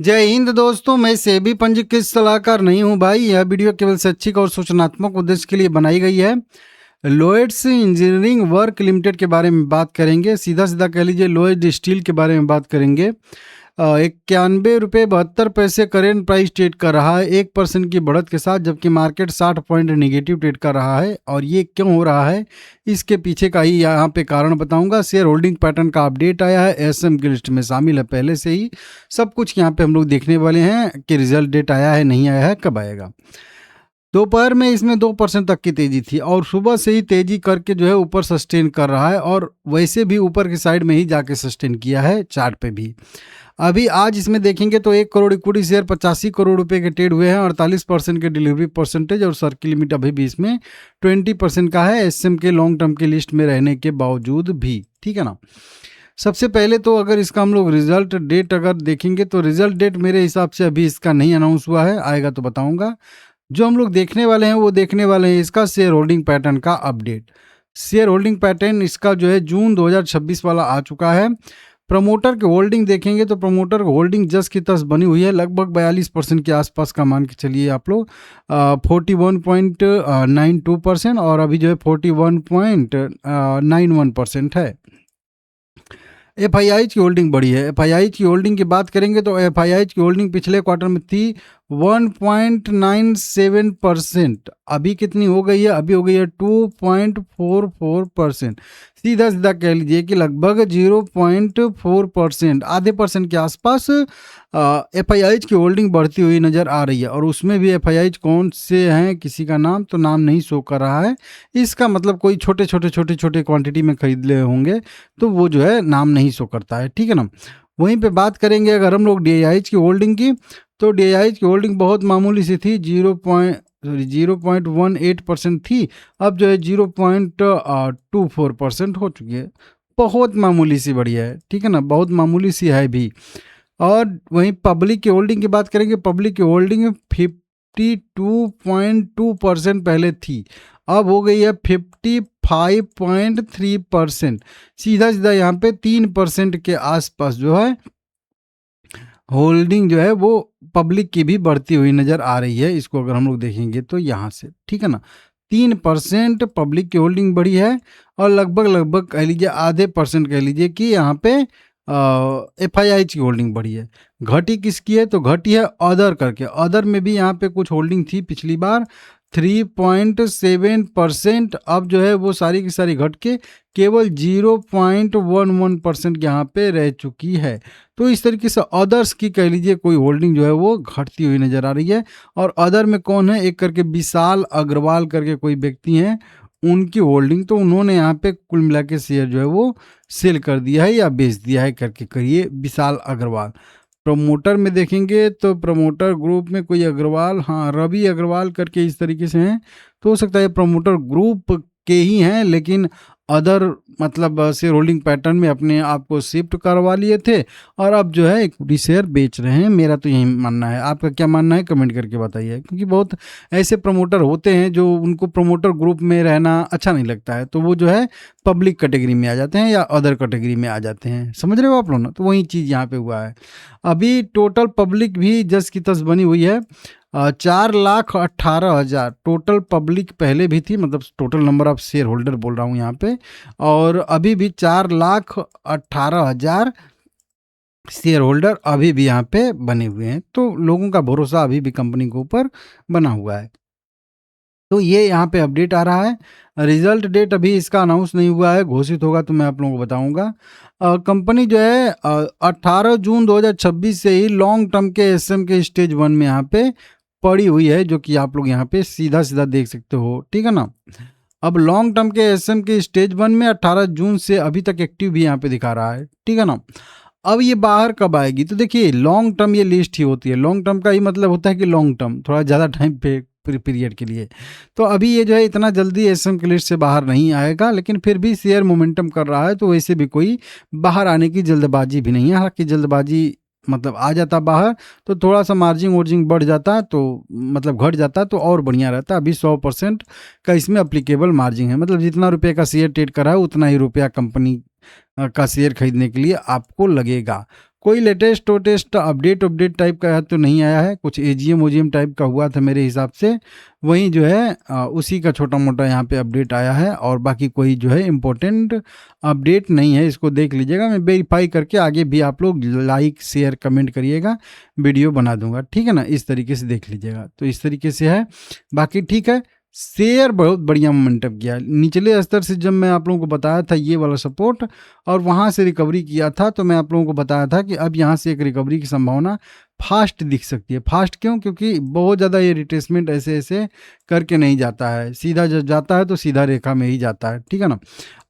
जय हिंद दोस्तों, मैं सेबी पंजीकृत सलाहकार नहीं हूं भाई। यह वीडियो केवल शैक्षिक और सूचनात्मक उद्देश्य के लिए बनाई गई है। लोएड्स इंजीनियरिंग वर्क लिमिटेड के बारे में बात करेंगे। सीधा सीधा कह लीजिए लोएड स्टील के बारे में बात करेंगे। 91 रुपये 72 पैसे करेंट प्राइस ट्रेड कर रहा है 1% की बढ़त के साथ, जबकि मार्केट 60 पॉइंट नेगेटिव ट्रेड कर रहा है। और ये क्यों हो रहा है, इसके पीछे का ही यहाँ पे कारण बताऊंगा। शेयर होल्डिंग पैटर्न का अपडेट आया है, एसएम की लिस्ट में शामिल है पहले से ही। सब कुछ यहाँ पे हम लोग देखने वाले हैं कि रिजल्ट डेट आया है, नहीं आया है, कब आएगा। दोपहर में इसमें 2% तक की तेजी थी और सुबह से ही तेजी करके जो है ऊपर सस्टेन कर रहा है, और वैसे भी ऊपर की साइड में ही जाके सस्टेन किया है चार्ट पे भी। अभी आज इसमें देखेंगे तो 1 करोड़ इक्विटी शेयर 85 करोड़ रुपए के ट्रेड हुए हैं, 48% के डिलीवरी परसेंटेज, और सर की लिमिट अभी भी इसमें 20% का है, एसएम के लॉन्ग टर्म की लिस्ट में रहने के बावजूद भी। ठीक है ना। सबसे पहले तो अगर इसका हम लोग रिजल्ट डेट अगर देखेंगे तो रिजल्ट डेट मेरे हिसाब से अभी इसका नहीं अनाउंस हुआ है, आएगा तो बताऊंगा। जो हम लोग देखने वाले हैं वो देखने वाले हैं इसका शेयर होल्डिंग पैटर्न का अपडेट। शेयर होल्डिंग पैटर्न इसका जो है जून 2026 वाला आ चुका है। प्रमोटर की होल्डिंग देखेंगे तो प्रमोटर की होल्डिंग जस की तस बनी हुई है, लगभग 42% के आसपास का मान के चलिए आप लोग। 41.92% और अभी जो है 41.91% है। एफआईआई की होल्डिंग बढ़ी है। एफआईआई की होल्डिंग की बात करेंगे तो एफआईआई की होल्डिंग पिछले क्वार्टर में थी 1.97%, अभी कितनी हो गई है, अभी हो गई है 2.44%। सीधा सीधा कह लीजिए कि लगभग 0.4%, आधे परसेंट के आसपास एफआईआई की होल्डिंग बढ़ती हुई नज़र आ रही है। और उसमें भी एफआईआई कौन से हैं, किसी का नाम तो नाम नहीं शो कर रहा है। इसका मतलब कोई छोटे छोटे क्वांटिटी में खरीद ले होंगे तो वो जो है नाम नहीं शो करता है। ठीक है ना। वहीं पे बात करेंगे अगर हम लोग डीआईएच की होल्डिंग की, तो डीआईएच की होल्डिंग बहुत मामूली सी थी, 0.18% थी। अब जो है 0.24% हो चुकी है। बहुत मामूली सी बढ़िया है। ठीक है ना, बहुत मामूली सी है भी। और वहीं पब्लिक की होल्डिंग की बात करेंगे, पब्लिक की होल्डिंग 52.2% पहले थी, अब हो गई है 55.3%। सीधा सीधा यहाँ पे 3% के आसपास जो है होल्डिंग जो है वो पब्लिक की भी बढ़ती हुई नज़र आ रही है। इसको अगर हम लोग देखेंगे तो यहाँ से, ठीक है ना, 3% पब्लिक की होल्डिंग बढ़ी है, और लगभग कह लीजिए आधे परसेंट कह लीजिए कि यहाँ पे एफआईआई की होल्डिंग बढ़ी है। घटी किसकी है, तो घटी है अदर करके। अदर में भी यहाँ पे कुछ होल्डिंग थी पिछली बार 3.7%, अब जो है वो सारी की सारी घट के केवल 0.11% यहाँ पे रह चुकी है। तो इस तरीके से अदर्स की कह लीजिए कोई होल्डिंग जो है वो घटती हुई नज़र आ रही है। और अदर में कौन है, एक करके विशाल अग्रवाल करके कोई व्यक्ति हैं, उनकी होल्डिंग, तो उन्होंने यहाँ पे कुल मिला के शेयर जो है वो सेल कर दिया है या बेच दिया है करके करिए विशाल अग्रवाल। प्रमोटर में देखेंगे तो प्रमोटर ग्रुप में कोई अग्रवाल, हाँ रवि अग्रवाल करके इस तरीके से हैं, तो हो सकता है प्रमोटर ग्रुप के ही हैं, लेकिन अदर मतलब शेयर होल्डिंग पैटर्न में अपने आप को शिफ्ट करवा लिए थे और अब जो है इक्विटी शेयर बेच रहे हैं। मेरा तो यही मानना है, आपका क्या मानना है कमेंट करके बताइए। क्योंकि बहुत ऐसे प्रमोटर होते हैं जो उनको प्रमोटर ग्रुप में रहना अच्छा नहीं लगता है, तो वो जो है पब्लिक कैटेगरी में आ जाते हैं या अदर कैटेगरी में आ जाते हैं। समझ रहे हो आप लोग ना, तो वही चीज़ यहाँ पे हुआ है। अभी टोटल पब्लिक भी जस की तस बनी हुई है। 4,18,000 टोटल पब्लिक पहले भी थी, मतलब total number of share holder बोल रहा हूँ यहाँ पे, और अभी भी 4,18,000 शेयर होल्डर अभी भी यहाँ पे बने हुए हैं। तो लोगों का भरोसा अभी भी कंपनी के ऊपर बना हुआ है। तो ये यहाँ पे अपडेट आ रहा है। रिजल्ट डेट अभी इसका अनाउंस नहीं हुआ है, घोषित होगा तो मैं आप लोगों को बताऊंगा। कंपनी जो है 18 जून 2026 से ही लॉन्ग टर्म के एसएम के स्टेज 1 में यहाँ पे पड़ी हुई है, जो कि आप लोग यहाँ पे सीधा सीधा देख सकते हो। ठीक है ना। अब लॉन्ग टर्म के एसएम के स्टेज 1 में 18 जून से अभी तक एक्टिव भी यहाँ पे दिखा रहा है। ठीक है ना। अब ये बाहर कब आएगी, तो देखिए लॉन्ग टर्म ये लिस्ट ही होती है। लॉन्ग टर्म का ही मतलब होता है कि लॉन्ग टर्म थोड़ा ज़्यादा टाइम पे पीरियड के लिए। तो अभी ये जो है इतना जल्दी एसएम की लिस्ट से बाहर नहीं आएगा, लेकिन फिर भी शेयर मोमेंटम कर रहा है, तो वैसे भी कोई बाहर आने की जल्दबाजी भी नहीं है। हालांकि जल्दबाजी मतलब आ जाता बाहर तो थोड़ा सा मार्जिन वार्जिन बढ़ जाता है, तो मतलब घट जाता तो और बढ़िया रहता। अभी 100% का इसमें अप्लीकेबल मार्जिन है, मतलब जितना रुपये का शेयर ट्रेड करा है उतना ही रुपया कंपनी का शेयर खरीदने के लिए आपको लगेगा। कोई लेटेस्ट अपडेट टाइप का तो नहीं आया है, कुछ एजीएम ओजीएम टाइप का हुआ था मेरे हिसाब से, वहीं जो है उसी का छोटा मोटा यहाँ पे अपडेट आया है, और बाकी कोई जो है इम्पोर्टेंट अपडेट नहीं है। इसको देख लीजिएगा, मैं वेरीफाई करके आगे भी आप लोग लाइक शेयर कमेंट करिएगा, वीडियो बना दूंगा, ठीक है ना। इस तरीके से देख लीजिएगा, तो इस तरीके से है, बाकी ठीक है। शेयर बहुत बढ़िया मोमेंटम किया निचले स्तर से, जब मैं आप लोगों को बताया था ये वाला सपोर्ट और वहाँ से रिकवरी किया था, तो मैं आप लोगों को बताया था कि अब यहाँ से एक रिकवरी की संभावना फास्ट दिख सकती है। फास्ट क्यों? क्योंकि बहुत ज़्यादा ये रिट्रेसमेंट ऐसे ऐसे करके नहीं जाता है, सीधा जब जाता है तो सीधा रेखा में ही जाता है, ठीक है ना।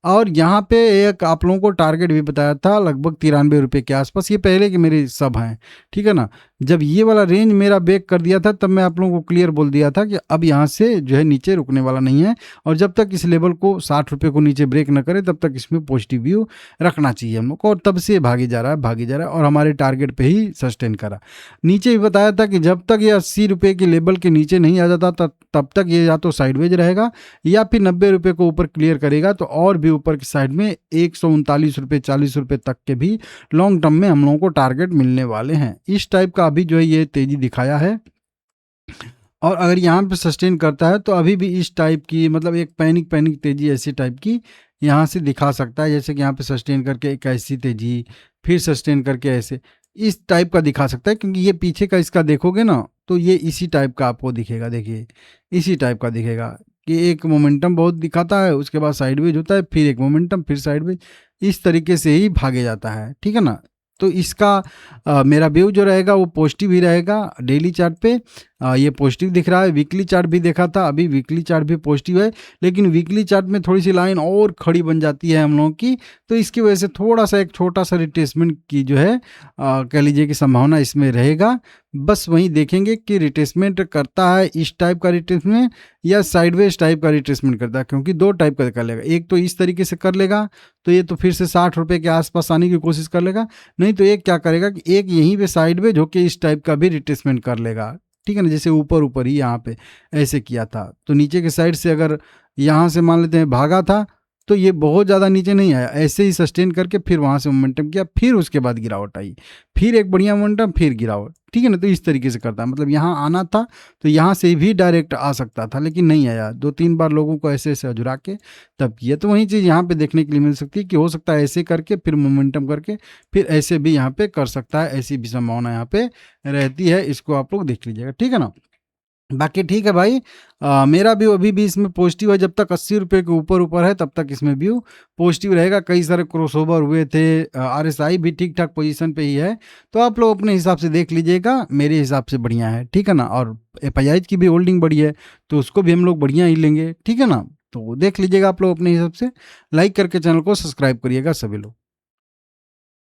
और यहाँ पे एक आप लोगों को टारगेट भी बताया था लगभग 93 रुपये के आसपास, ये पहले के मेरे सब हैं, ठीक है ना। जब ये वाला रेंज मेरा ब्रेक कर दिया था, तब मैं आप लोगों को क्लियर बोल दिया था कि अब यहाँ से जो है नीचे रुकने वाला नहीं है, और जब तक इस लेवल को 60 रुपये को नीचे ब्रेक न करे तब तक इसमें पॉजिटिव व्यू रखना चाहिए हम लोग को, और तब से भागी जा रहा है, और हमारे टारगेट पे ही सस्टेन करा। नीचे भी बताया था कि जब तक ये 80 रुपये के लेवल के नीचे नहीं आ जाता तब तक ये या तो साइडवेज रहेगा, या फिर 90 रुपये को ऊपर क्लियर करेगा तो और भी ऊपर की साइड में 139 रुपये 40 रुपये तक के भी लॉन्ग टर्म में हम लोगों को टारगेट मिलने वाले हैं। इस टाइप का अभी जो है ये तेजी दिखाया है, और अगर यहाँ पे सस्टेन करता है तो अभी भी इस टाइप की, मतलब एक पैनिक तेजी ऐसी टाइप की यहाँ से दिखा सकता है, जैसे कि यहाँ पे सस्टेन करके एक ऐसी तेजी, फिर सस्टेन करके ऐसे इस टाइप का दिखा सकता है। क्योंकि ये पीछे का इसका देखोगे ना, तो ये इसी टाइप का आपको दिखेगा, देखिए इसी टाइप का दिखेगा कि एक मोमेंटम बहुत दिखाता है, उसके बाद साइडवेज होता है, फिर एक मोमेंटम, फिर साइडवेज, इस तरीके से ही भागे जाता है, ठीक है ना। तो इसका मेरा व्यू जो रहेगा वो पॉजिटिव ही रहेगा। डेली चार्ट पे ये पॉजिटिव दिख रहा है, वीकली चार्ट भी देखा था, अभी वीकली चार्ट भी पॉजिटिव है, लेकिन वीकली चार्ट में थोड़ी सी लाइन और खड़ी बन जाती है हम लोगों की, तो इसकी वजह से थोड़ा सा एक छोटा सा रिट्रेसमेंट की जो है कह लीजिए कि संभावना इसमें रहेगा। बस वहीं देखेंगे कि रिट्रेसमेंट करता है इस टाइप का रिट्रेसमेंट या साइडवेज टाइप का रिट्रेसमेंट करता है, क्योंकि दो टाइप का कर लेगा। एक तो इस तरीके से कर लेगा तो ये तो फिर से 60 रुपये के आसपास आने की कोशिश कर लेगा, नहीं तो एक क्या करेगा कि एक यहीं पे साइडवेज होकर इस टाइप का भी रिट्रेसमेंट कर लेगा, ठीक है ना। जैसे ऊपर ही यहाँ पे ऐसे किया था, तो नीचे के साइड से अगर यहाँ से मान लेते हैं भागा था, तो ये बहुत ज़्यादा नीचे नहीं आया, ऐसे ही सस्टेन करके फिर वहाँ से मोमेंटम किया, फिर उसके बाद गिरावट आई, फिर एक बढ़िया मोमेंटम, फिर गिरावट, ठीक है ना। तो इस तरीके से करता है, मतलब यहाँ आना था तो यहाँ से भी डायरेक्ट आ सकता था, लेकिन नहीं आया, 2-3 बार लोगों को ऐसे ऐसे अजुरा के तब किया। तो वही चीज़ यहाँ पे देखने के लिए मिल सकती है कि हो सकता है ऐसे करके फिर मोमेंटम करके फिर ऐसे भी यहाँ पे कर सकता है, ऐसी भी संभावना यहाँ पे रहती है। इसको आप लोग देख लीजिएगा, ठीक है ना। बाकी ठीक है भाई, मेरा व्यू अभी भी इसमें पॉजिटिव है। जब तक 80 रुपये के ऊपर है तब तक इसमें व्यू पॉजिटिव रहेगा। कई सारे क्रॉसओवर हुए थे, आरएसआई भी ठीक ठाक पोजीशन पे ही है, तो आप लोग अपने हिसाब से देख लीजिएगा, मेरे हिसाब से बढ़िया है, ठीक है ना। और एफआईआई की भी होल्डिंग बड़ी है, तो उसको भी हम लोग बढ़िया ही लेंगे, ठीक है ना। तो देख लीजिएगा आप लोग अपने हिसाब से, लाइक करके चैनल को सब्सक्राइब करिएगा सभी लोग।